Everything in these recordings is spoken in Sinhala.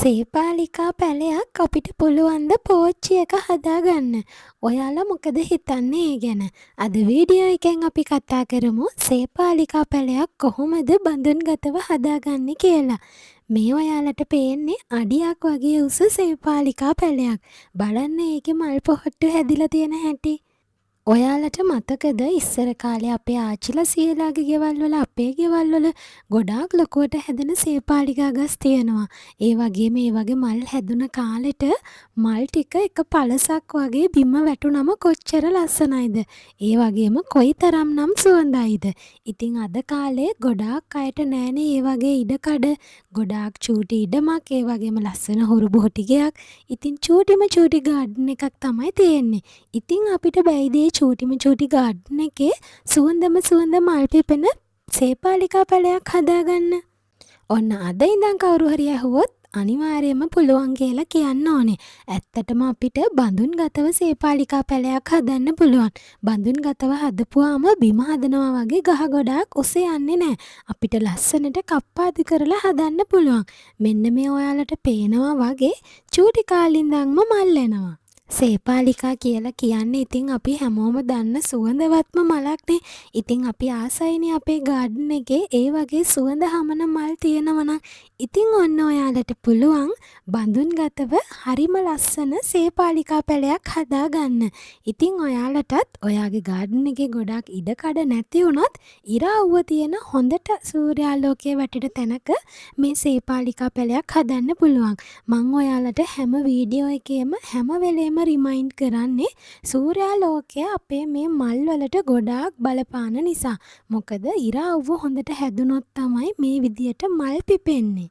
සේපාලිකා පැලයක් අපිට පුළුවන් ද පෝච්චි එක හදාගන්න. ඔයාලා මොකද හිතන්නේ ඒ ගැන? අද වීඩියෝ එකෙන් අපි කතා කරමු සේපාලිකා පැලයක් කොහොමද බඳුන්ගතව හදාගන්නේ කියලා. මේ ඔයාලට පේන්නේ අඩියක් වගේ උස සේපාලිකා පැලයක්. බලන්න ඒකේ මල් පොහොට්ටු හැදිලා තියෙන හැටි. ඔයාලට මතකද ඉස්සර කාලේ අපේ ආච්චිලා සීලාගේ ගෙවල් වල අපේ ගෙවල් වල ගොඩාක් ලොකුවට හැදෙන සේපාලිකා ගස් තියෙනවා. ඒ වගේම ඒ වගේ මල් හැදුන කාලෙට මල් ටික එක පළසක් වගේ බිම වැටුනම කොච්චර ලස්සනයිද. ඒ වගේම කොයිතරම්නම් සුවඳයිද. ඉතින් අද කාලේ ගොඩාක් අයට නෑනේ ඒ වගේ ඉඩකඩ. ගොඩාක් චූටි ඉඩමක් ඒ වගේම ලස්සන හොරු බොහොටි ගෙයක්. ඉතින් චූටිම චූටි ගාඩන් එකක් තමයි තියෙන්නේ. ඉතින් අපිට බැයිද චූටිම චූටි ගාඩන් එකේ සුවඳම සුවඳ මල් පිපෙන සේපාලිකා පැලයක් හදාගන්න. ඔන්න අද ඉඳන් කවුරු හරි ඇහුවොත් අනිවාර්යයෙන්ම පුළුවන් කියලා කියන්න ඕනේ. ඇත්තටම අපිට බඳුන්ගතව සේපාලිකා පැලයක් හදන්න පුළුවන්. බඳුන්ගතව හදපුවාම බිම හදනවා වගේ ගහ ගොඩාක් උස යන්නේ නැහැ. අපිට ලස්සනට කප්පාදු කරලා හදන්න පුළුවන්. මෙන්න මේ ඔයාලට පේනවා වගේ චූටි කාලේ ඉඳන්ම මල් එනවා. සේපාලිකා කියලා කියන්නේ ඉතින් අපි හැමෝම දන්න සුවඳවත්ම මලක්නේ. ඉතින් අපි ආසයිනේ අපේ ගාඩන් එකේ ඒ වගේ සුවඳ හමන මල් තියෙනවා. ඉතින් ඔන්න ඔයාලට පුළුවන් බඳුන්ගතව හරිම ලස්සන සේපාලිකා පැලයක් හදාගන්න. ඉතින් ඔයාලටත් ඔයාගේ ගාඩන් එකේ ගොඩාක් ඉඩකඩ නැති වුණත් ඉරාවුව තියෙන හොඳට සූර්යාලෝකයේ වැටෙන තැනක මේ සේපාලිකා පැලයක් හදන්න පුළුවන්. මම ඔයාලට හැම වීඩියෝ එකේම හැම වෙලේම රිමයින්ඩ් කරන්නේ සූර්යාලෝකය අපේ මේ මල් වලට ගොඩාක් බලපාන නිසා. මොකද ඉරාවුව හොඳට හැදුනොත් තමයි මේ විදියට මල් පිපෙන්නේ.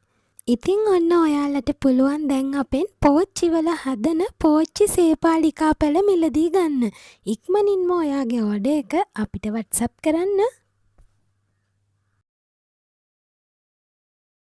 ඉතින් ඔන්න ඔයාලට පුළුවන් දැන් අපෙන් පෝච්චි වල හදන පෝච්චි සේපාලිකා පැල මිලදී ගන්න. ඉක්මනින්ම ඔයාගේ ඕඩර් එක අපිට WhatsApp කරන්න.